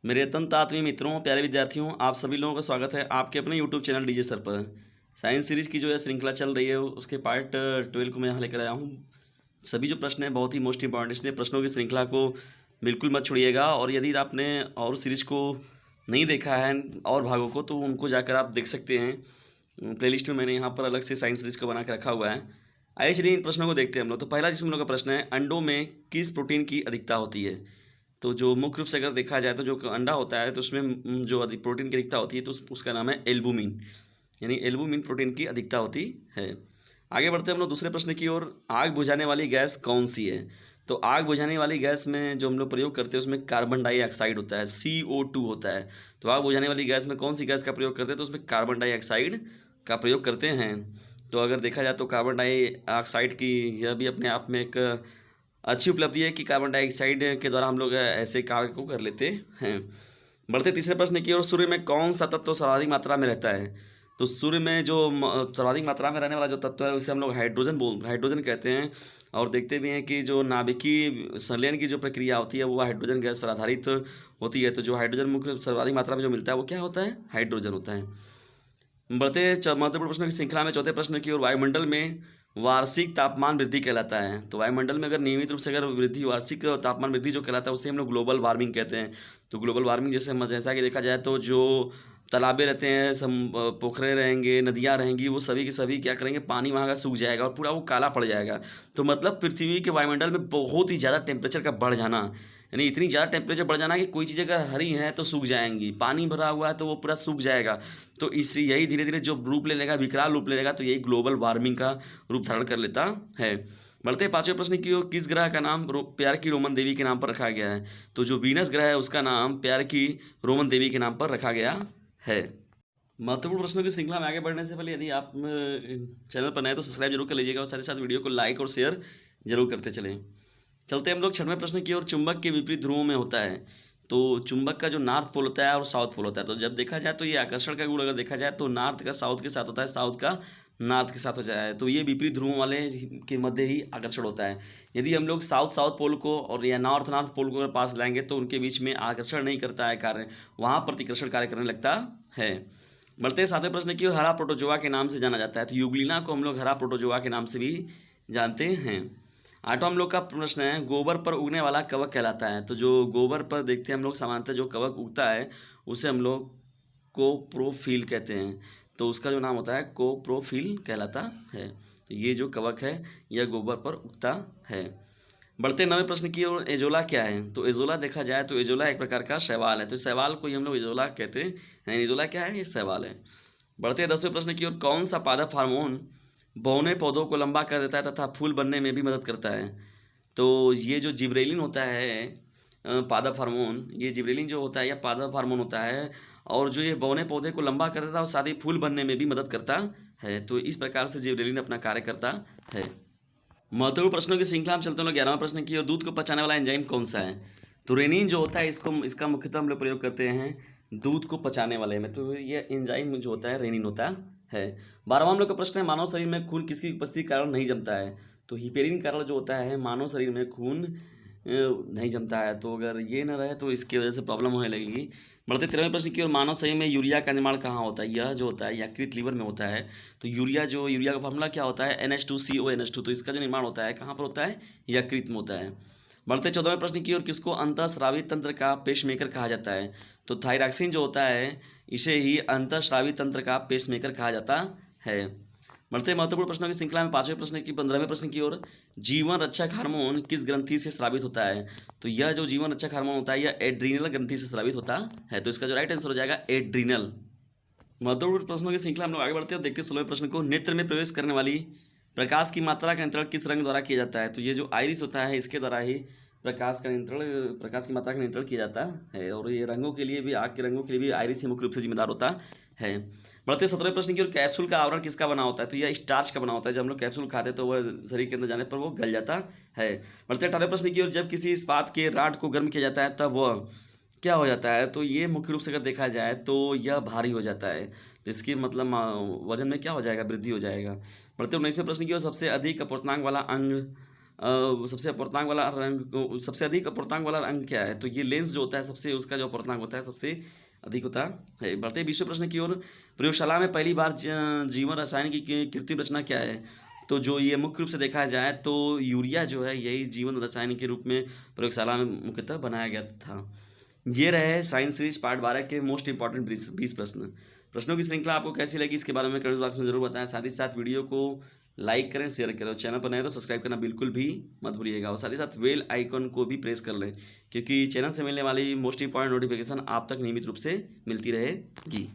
मेरे अत्यंत आत्मीय मित्रों, प्यारे विद्यार्थियों, आप सभी लोगों का स्वागत है आपके अपने यूट्यूब चैनल डीजे सर पर। साइंस सीरीज की जो है श्रृंखला चल रही है उसके पार्ट 12 को मैं यहाँ लेकर आया हूँ। सभी जो प्रश्न हैं बहुत ही मोस्ट इंपॉर्टेंट, इसलिए प्रश्नों की श्रृंखला को बिल्कुल मत छोड़िएगा। और यदि आपने और सीरीज को नहीं देखा है और भागों को, तो उनको जाकर आप देख सकते हैं। प्लेलिस्ट में मैंने यहाँ पर अलग से साइंस सीरीज को बना के रखा हुआ है। आइए चलिए इन प्रश्नों को देखते हैं हम लोग। तो पहला जिसमें हम लोग का प्रश्न है, अंडों में किस प्रोटीन की अधिकता होती है? तो जो मुख्य रूप से अगर देखा जाए तो जो अंडा होता है तो उसमें जो अधिक प्रोटीन की अधिकता होती है तो उसका नाम है एल्बुमिन, यानी एल्बुमिन प्रोटीन की अधिकता होती है। आगे बढ़ते हैं हम लोग दूसरे प्रश्न की ओर। आग बुझाने वाली गैस कौन सी है? तो आग बुझाने वाली गैस में जो हम लोग प्रयोग करते हैं उसमें कार्बन डाइऑक्साइड होता है, CO2 होता है। तो आग बुझाने वाली गैस में कौन सी गैस का प्रयोग करते हैं? तो उसमें कार्बन डाइऑक्साइड का प्रयोग करते हैं। तो अगर देखा जाए तो कार्बन डाइऑक्साइड की यह भी अपने आप में एक अच्छी उपलब्धि है कि कार्बन डाइऑक्साइड के द्वारा हम लोग ऐसे कार्य को कर लेते हैं। बढ़ते तीसरे प्रश्न की ओर। सूर्य में कौन सा तत्व सर्वाधिक मात्रा में रहता है? तो सूर्य में जो सर्वाधिक मात्रा में रहने वाला जो तत्व है उसे हम लोग हाइड्रोजन कहते हैं। और देखते भी हैं कि जो नाभिकीय संलयन की जो प्रक्रिया होती है वो हाइड्रोजन गैस पर आधारित होती है। तो जो हाइड्रोजन मुख्य सर्वाधिक मात्रा में जो मिलता है वो क्या होता है? हाइड्रोजन होता है। बढ़ते महत्वपूर्ण प्रश्नों की श्रृंखला में चौथे प्रश्न की ओर। वायुमंडल में वार्षिक तापमान वृद्धि कहलाता है। तो वायुमंडल में अगर नियमित रूप से अगर वृद्धि, वार्षिक तापमान वृद्धि जो कहलाता है उसे हम लोग ग्लोबल वार्मिंग कहते हैं। तो ग्लोबल वार्मिंग जैसा कि देखा जाए तो जो तालाबे रहते हैं, पोखरे रहेंगे, नदियाँ रहेंगी, वो सभी के सभी क्या करेंगे, पानी वहाँ का सूख जाएगा और पूरा वो काला पड़ जाएगा। तो मतलब पृथ्वी के वायुमंडल में बहुत ही ज़्यादा टेम्परेचर का बढ़ जाना, यानी इतनी ज़्यादा टेम्परेचर बढ़ जाना कि कोई चीज़ अगर हरी है तो सूख जाएंगी, पानी भरा हुआ है तो वो पूरा सूख जाएगा। तो इसी यही धीरे धीरे जो रूप ले लेगा, विकराल रूप ले लेगा, तो यही ग्लोबल वार्मिंग का रूप धारण कर लेता है। बढ़ते पांचवें प्रश्न की ओर। किस ग्रह का नाम प्यार की रोमन देवी के नाम पर रखा गया है? तो जो वीनस ग्रह है उसका नाम प्यार की रोमन देवी के नाम पर रखा गया है। महत्वपूर्ण प्रश्नों की श्रृंखला में आगे बढ़ने से पहले यदि आप चैनल पर नए तो सब्सक्राइब जरूर कर लीजिएगा और साथ ही साथ वीडियो को लाइक और शेयर जरूर करते चलें। चलते हम लोग छठवें प्रश्न की ओर। चुंबक के विपरीत ध्रुवों में होता है। तो चुंबक का जो नॉर्थ पोल होता है और साउथ पोल होता है, तो जब देखा जाए तो ये आकर्षण का गुण अगर देखा जाए तो नॉर्थ का साउथ के साथ होता है, साउथ का नॉर्थ के साथ हो जाए, तो ये विपरीत ध्रुवों वाले के मध्य ही आकर्षण होता है। यदि हम लोग साउथ पोल को और या नॉर्थ पोल को अगर पास लाएंगे तो उनके बीच में आकर्षण नहीं करता है कार्य, वहाँ प्रतिकर्षण कार्य करने लगता है। बढ़ते सातवें प्रश्न की ओर। हरा प्रोटोजोआ के नाम से जाना जाता है। तो यूग्लिना को हम लोग हरा प्रोटोजोआ के नाम से भी जानते हैं। आठवां हम लोग का प्रश्न है, गोबर पर उगने वाला कवक कहलाता है। तो जो गोबर पर देखते हैं हम लोग सामान्यतः जो कवक उगता है उसे हम लोग कोप्रोफिल कहते हैं। तो उसका जो नाम होता है कोप्रोफिल कहलाता है। तो ये जो कवक है यह गोबर पर उगता है। बढ़ते नवे प्रश्न की ओर। एजोला क्या है? तो एजोला देखा जाए तो एजोला एक प्रकार का शैवाल है। तो शैवाल को ही हम लोग एजोला कहते हैं। एजोला क्या है? ये शैवाल है। बढ़ते 10वें प्रश्न की ओर। कौन सा पादप हार्मोन बौने पौधों को लंबा कर देता है तथा फूल बनने में भी मदद करता है? तो ये जो जिब्रेलिन होता है पादप हार्मोन, ये जिब्रेलिन जो होता है यह पादप हार्मोन होता है और जो ये बौने पौधे को लंबा कर देता है और साथ ही फूल बनने में भी मदद करता है। तो इस प्रकार से जिब्रेलिन अपना कार्य करता है। महत्वपूर्ण प्रश्नों की श्रृंखला में चलते हैं लोग 11वां प्रश्न की ओर। दूध को पचाने वाला एंजाइम कौन सा है? तो रेनिन जो होता है इसका मुख्यतः हम लोग प्रयोग करते हैं दूध को पचाने वाले में। तो ये एंजाइम जो होता है रेनिन होता है। 12वां हम लोग का प्रश्न है, मानव शरीर में खून किसकी उपस्थिति के कारण नहीं जमता है? तो हिपेरिन कारण जो होता है मानव शरीर में खून नहीं जमता है। तो अगर ये ना रहे तो इसकी वजह से प्रॉब्लम होने लगेगी। बढ़ते 13वें प्रश्न की ओर। मानव शरीर में यूरिया का निर्माण कहाँ होता है? यह जो होता है यकृत लीवर में होता है। तो यूरिया का फॉर्मूला क्या होता है? NH2CONH2। तो इसका जो निर्माण होता है कहाँ पर होता है? यकृत में होता है। बढ़ते 14वें प्रश्न की ओर। किसको अंतःस्रावी तंत्र का पेसमेकर कहा जाता है? तो थायरॉक्सिन जो होता है इसे ही अंतःस्रावी तंत्र का पेसमेकर कहा जाता है। बढ़ते महत्वपूर्ण प्रश्नों की श्रृंखला में 5वें प्रश्न की 15वें प्रश्न की ओर। जीवन रक्षक हार्मोन किस ग्रंथि से स्रावित होता है? तो यह जो जीवन रक्षक हार्मोन होता है यह एड्रीनल ग्रंथि से स्रावित होता है। तो इसका जो राइट आंसर हो जाएगा एड्रीनल। महत्वपूर्ण प्रश्नों की श्रृंखला हम लोग आगे बढ़ते हैं और देखते हैं 16वें प्रश्न को। नेत्र में प्रवेश करने वाली प्रकाश की मात्रा का नियंत्रण किस रंग द्वारा किया जाता है? तो ये जो आइरिस होता है इसके द्वारा ही प्रकाश की मात्रा का नियंत्रण किया जाता है। और ये रंगों के लिए भी, आग के रंगों के लिए भी आइरिस ही मुख्य रूप से जिम्मेदार होता है। बढ़ते 17वें प्रश्न की ओर। कैप्सूल का आवरण किसका बना होता है? तो यह स्टार्च का बना होता है। जब हम लोग कैप्सूल खाते हैं तो वह शरीर के अंदर जाने पर वो गल जाता है। बढ़ते 18वें प्रश्न की ओर। जब किसी इस्पात के राड को गर्म किया जाता है तब वह क्या हो जाता है? तो ये मुख्य रूप से अगर देखा जाए तो यह भारी हो जाता है, जिसकी मतलब वजन में क्या हो जाएगा? वृद्धि हो जाएगा। बढ़ते 19वें प्रश्न की ओर। सबसे अधिक अपवर्तनांक वाला अंग सबसे अपूर्णांक वाला रंग, सबसे अधिक अपूर्णांक वाला रंग क्या है? तो ये लेंस जो होता है सबसे, उसका जो अपूर्णांक होता है सबसे अधिक होता है। बढ़ते हैं 20वें प्रश्न की ओर। प्रयोगशाला में पहली बार जीवन रसायन की कृत्रिम रचना क्या है? तो जो ये मुख्य रूप से देखा जाए तो यूरिया जो है यही जीवन रसायन के रूप में प्रयोगशाला में मुख्यतः बनाया गया था। ये रहे साइंस सीरीज पार्ट 12 के मोस्ट इंपॉर्टेंट 20 प्रश्न। प्रश्नों की श्रृंखला आपको कैसी लगी इसके बारे में कमेंट बॉक्स में जरूर बताएं। साथ ही साथ वीडियो को लाइक करें, शेयर करें और चैनल पर नए तो सब्सक्राइब करना बिल्कुल भी मत भूलिएगा। और साथ ही साथ बेल आइकन को भी प्रेस कर लें, क्योंकि चैनल से मिलने वाली मोस्ट इंपॉर्टेंट नोटिफिकेशन आप तक नियमित रूप से मिलती रहेगी।